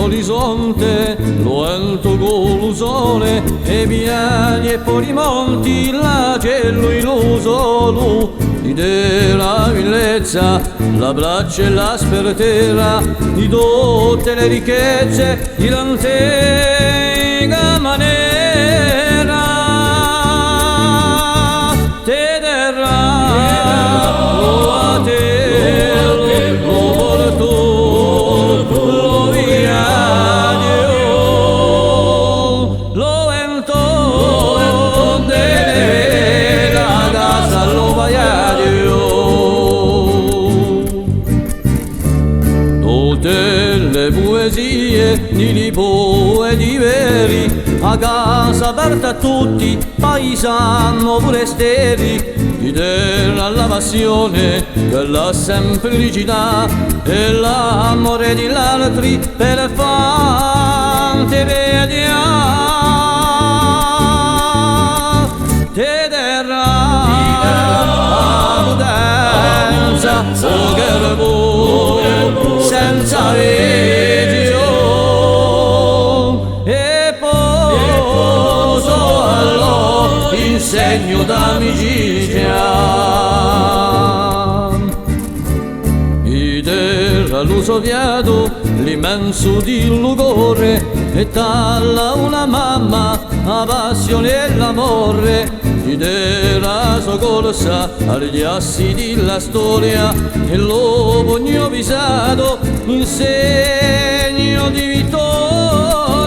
l'orizzonte, lo ento con lo sole, e viaggi e poi rimonti, la cielo illuso, la bellezza, la braccia e la spertera, di tutte le ricchezze, di l'antica maniera. Te terrà, lo a te, lo porto, lo viaggio, lo vento de la casa, lo viaggio. Tutte le poesie di Lipo e di Veri, a casa aperta a tutti, paesano pure steri, di terra la passione, che la semplicità e l'amore di altri per farti vedere. Te terrà la potenza, o che senza legge. Segno d'amicizia, idea l'uso viato, l'immenso di lugore, e talla una mamma, la passione e l'amore, idea soccorsa agli assi della storia, e lo pugno pisato, in segno di vittoria.